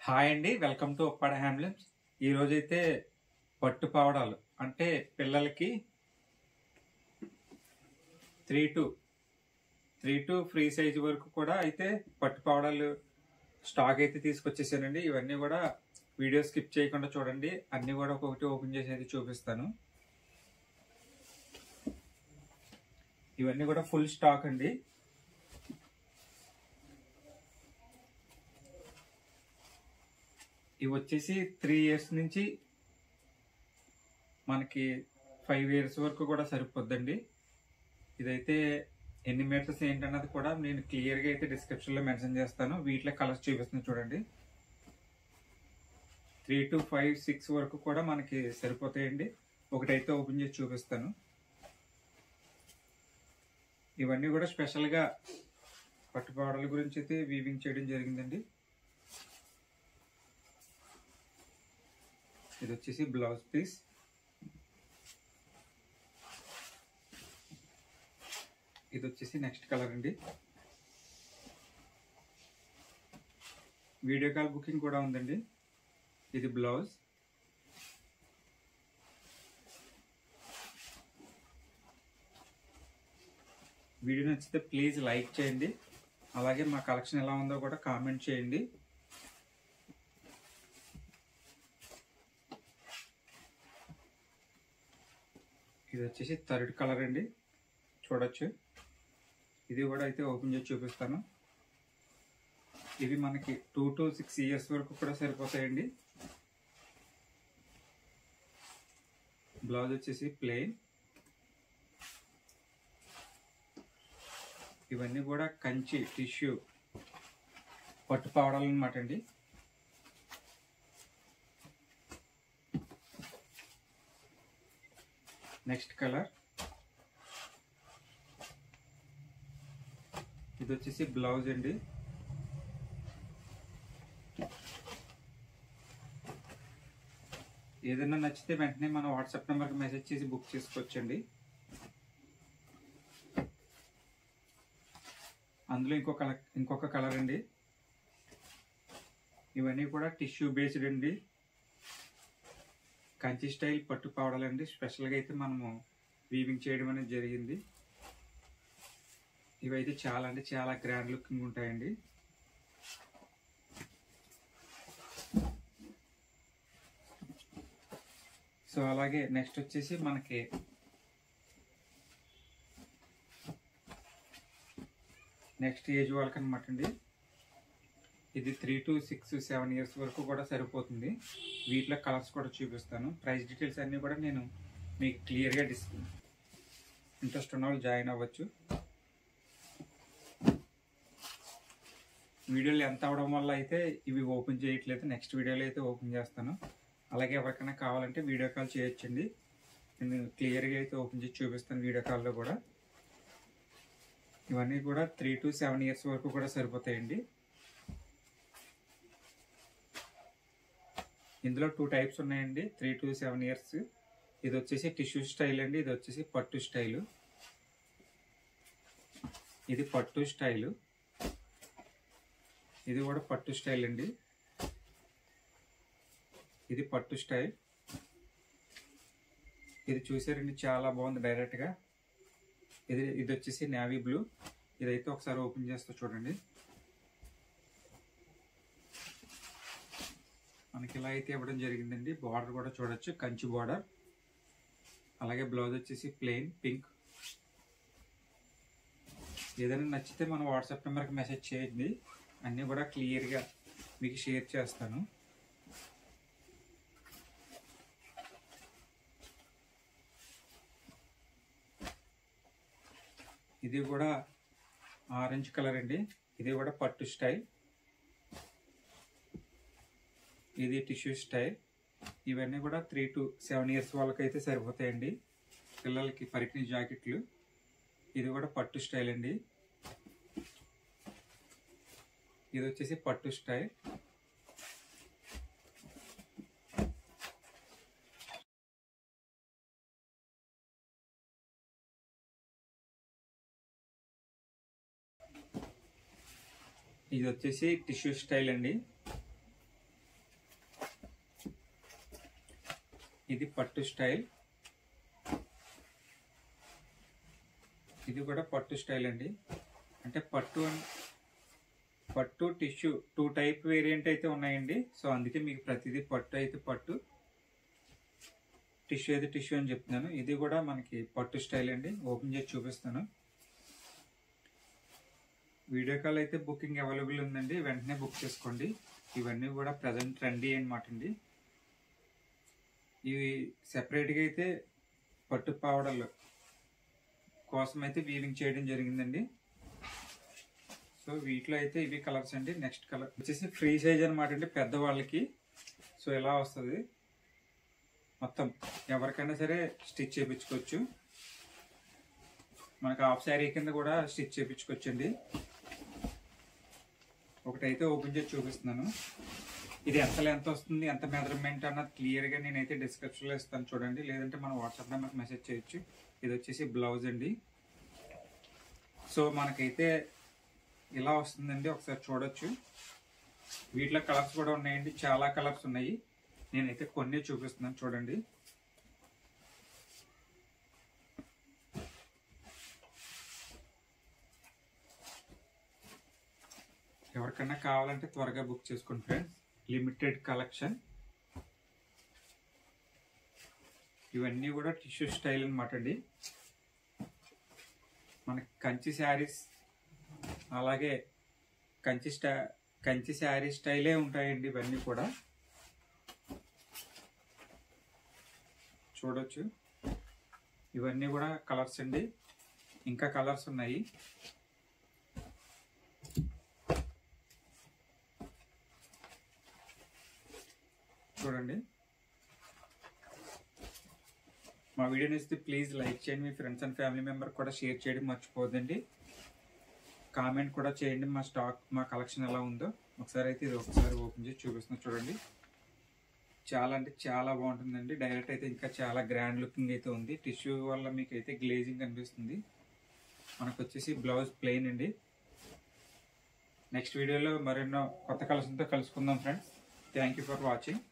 Hi అండి, welcome to Uppada handlooms. ఈరోజైతే పట్టు పావడాలు అంటే పిల్లలకి 3 to ఫ్రీ సైజ్ వరకు కూడా అయితే పట్టు పావడాలు స్టాక్ అయితే తీసుకొచ్చేసానండి. ఇవన్నీ కూడా వీడియో స్కిప్ చేయకుండా చూడండి. అన్నీ కూడా ఒక్కొక్కటి ఓపెన్ చేసి అయితే చూపిస్తాను. ఇవన్నీ కూడా ఫుల్ స్టాక్ అండి. ఇవి వచ్చేసి 3 years నుంచి మనకి 5 years వరకు కూడా సరిపోద్దండి. ఇదైతే ఎన్ని మీటర్స్ ఏంటన్నది కూడా నేను క్లియర్గా అయితే డిస్క్రిప్షన్లో మెన్షన్ చేస్తాను. వీటిలో కలర్స్ చూపిస్తున్నాను చూడండి. 3 to 5, 6 వరకు కూడా మనకి సరిపోతాయండి. ఒకటైతే ఓపెన్ చేసి చూపిస్తాను. ఇవన్నీ కూడా స్పెషల్గా పట్టుపావడాల గురించి అయితే వీవింగ్ చేయడం జరిగిందండి. ఇది వచ్చేసి బ్లౌజ్ పీస్. ఇది వచ్చేసి నెక్స్ట్ కలర్ అండి. వీడియో కాల్ బుకింగ్ కూడా ఉందండి. ఇది బ్లౌజ్. వీడియో నచ్చితే ప్లీజ్ లైక్ చేయండి. అలాగే మా కలెక్షన్ ఎలా ఉందో కూడా కామెంట్ చేయండి. ఇది వచ్చేసి థర్డ్ కలర్ అండి, చూడొచ్చు. ఇది కూడా అయితే ఓపెన్ చేసి చూపిస్తాను. ఇవి మనకి 2 to 6 years వరకు కూడా సరిపోతాయండి. బ్లౌజ్ వచ్చేసి ప్లెయిన్. ఇవన్నీ కూడా కంచి టిష్యూ పట్టు పావడాలు అన్నమాట అండి. Next colour. ఇది వచ్చేసి బ్లౌజ్ అండి. ఏదైనా నచ్చితే వెంటనే మన వాట్సాప్ నెంబర్కి మెసేజ్ చేసి బుక్ చేసుకోవచ్చండి. అందులో ఇంకొక కలర్ అండి. ఇవన్నీ కూడా టిష్యూ బేస్డ్ అండి. కంచి స్టైల్ పట్టు పావడాలండి. స్పెషల్గా అయితే మనము వీవింగ్ చేయడం అనేది జరిగింది. ఇవైతే చాలా అంటే చాలా గ్రాండ్ లుకింగ్ ఉంటాయండి. సో అలాగే నెక్స్ట్ వచ్చేసి మనకి నెక్స్ట్ ఏజ్ వాళ్ళకి అనమాట అండి. ఇది 3 to 6, 7 years వరకు కూడా సరిపోతుంది. వీటిలో కలర్స్ కూడా చూపిస్తాను. ప్రైస్ డీటెయిల్స్ అన్నీ కూడా నేను మీకు క్లియర్గా ఇంట్రెస్ట్ ఉన్న వాళ్ళు జాయిన్ అవ్వచ్చు. వీడియోలు ఎంత అవడం వల్ల అయితే ఇవి ఓపెన్ చేయట్లేదు. నెక్స్ట్ వీడియోలో అయితే ఓపెన్ చేస్తాను. అలాగే ఎవరికైనా కావాలంటే వీడియో కాల్ చేయొచ్చండి. నేను క్లియర్గా అయితే ఓపెన్ చేసి చూపిస్తాను వీడియో కాల్లో కూడా. ఇవన్నీ కూడా 3 to 7 years వరకు కూడా సరిపోతాయండి. ఇందులో 2 types ఉన్నాయండి. 3 to 7 years. ఇది వచ్చేసి టిష్యూ స్టైల్ అండి. ఇది వచ్చేసి పట్టు స్టైలు. ఇది పట్టు స్టైలు. ఇది కూడా పట్టు స్టైల్ అండి. ఇది పట్టు స్టైల్. ఇది చూసారండి, చాలా బాగుంది డైరెక్ట్గా. ఇది వచ్చేసి నేవీ బ్లూ. ఇదైతే ఒకసారి ఓపెన్ చేస్తా చూడండి. మనకి ఇలా అయితే ఇవ్వడం జరిగిందండి. బార్డర్ కూడా చూడొచ్చు, కంచి బార్డర్. అలాగే బ్లౌజ్ వచ్చేసి ప్లెయిన్ పింక్. ఏదైనా నచ్చితే మన వాట్సాప్ నెంబర్కి మెసేజ్ చేయండి. అన్నీ కూడా క్లియర్గా మీకు షేర్ చేస్తాను. ఇది కూడా ఆరెంజ్ కలర్ అండి. ఇది కూడా పట్టు స్టైల్. ఇది టిష్యూ స్టైల్. ఇవన్నీ కూడా 3 to 7 years వాళ్ళకైతే సరిపోతాయండి. పిల్లలకి పరికిణి జాకెట్లు. ఇది కూడా పట్టు స్టైల్ అండి. ఇది వచ్చేసి పట్టు స్టైల్. ఇది వచ్చేసి టిష్యూ స్టైల్ అండి. ఇది పట్టు స్టైల్, ఇది కూడా పట్టు స్టైల్ అండి. అంటే పట్టు టిష్యూ 2 టైప్ వేరియంట్ అయితే ఉన్నాయండి. సో అందుకే మీకు ప్రతిదీ పట్టు అయితే పట్టు, టిష్యూ అయితే టిష్యూ అని చెప్తున్నాను. ఇది కూడా మనకి పట్టు స్టైల్ అండి. ఓపెన్ చేసి చూపిస్తాను. వీడియో కాల్ అయితే బుకింగ్ అవైలబుల్ ఉందండి, వెంటనే బుక్ చేసుకోండి. ఇవన్నీ కూడా ప్రజెంట్ ట్రెండీ అనమాట అండి. ఇవి సెపరేట్గా అయితే పట్టు పావడలు కోసం అయితే వీవింగ్ చేయడం జరిగిందండి. సో వీటిలో అయితే ఇవి కలర్స్ అండి. నెక్స్ట్ కలర్ వచ్చేసి ఫ్రీ సైజ్ అనమాట అండి, పెద్దవాళ్ళకి. సో ఇలా వస్తుంది మొత్తం, ఎవరికైనా సరే స్టిచ్ చేయించుకోవచ్చు. మనకు హాఫ్ శారీ కింద కూడా స్టిచ్ చేయించుకోవచ్చు అండి. ఒకటైతే ఓపెన్ చేసి చూపిస్తున్నాను. ఇది ఎంత లెంత్ వస్తుంది, ఎంత మెజర్మెంట్ అన్నది క్లియర్గా నేనైతే డిస్క్రిప్షన్లో ఇస్తాను చూడండి, లేదంటే మన వాట్సాప్ నెంబర్కి మెసేజ్ చేయొచ్చు. ఇది వచ్చేసి బ్లౌజ్ అండి. సో మనకైతే ఇలా వస్తుందండి, ఒకసారి చూడొచ్చు. వీటిలో కలర్స్ కూడా ఉన్నాయండి, చాలా కలర్స్ ఉన్నాయి. నేనైతే కొన్ని చూపిస్తున్నాను చూడండి. ఎవరికైనా కావాలంటే త్వరగా బుక్ చేసుకోండి ఫ్రెండ్స్. Limited collection. ఇవన్నీ కూడా టిష్యూ స్టైల్ అనమాట అండి. మనకి కంచి శారీస్ అలాగే కంచి శారీ స్టైలే ఉంటాయండి ఇవన్నీ కూడా. చూడొచ్చు, ఇవన్నీ కూడా కలర్స్ అండి. ఇంకా కలర్స్ ఉన్నాయి. చూడండి. మా వీడియో నచ్చితే ప్లీజ్ లైక్ చేయండి, మీ ఫ్రెండ్స్ అండ్ ఫ్యామిలీ మెంబర్ కూడా షేర్ చేయడం మర్చిపోద్దండి. కామెంట్ కూడా చేయండి మా కలెక్షన్ ఎలా ఉందో. ఒకసారి అయితే ఇది ఒకసారి ఓపెన్ చేసి చూపిస్తున్నా చూడండి. చాలా అంటే చాలా బాగుంటుందండి. డైరెక్ట్ అయితే ఇంకా చాలా గ్రాండ్ లుకింగ్ అయితే ఉంది. టిష్యూ వల్ల మీకు అయితే గ్లేజింగ్ కనిపిస్తుంది. మనకు వచ్చేసి బ్లౌజ్ ప్లెయిన్ అండి. నెక్స్ట్ వీడియోలో మరెన్నో కొత్త కలెక్షన్తో కలుసుకుందాం friends. Thank you for watching.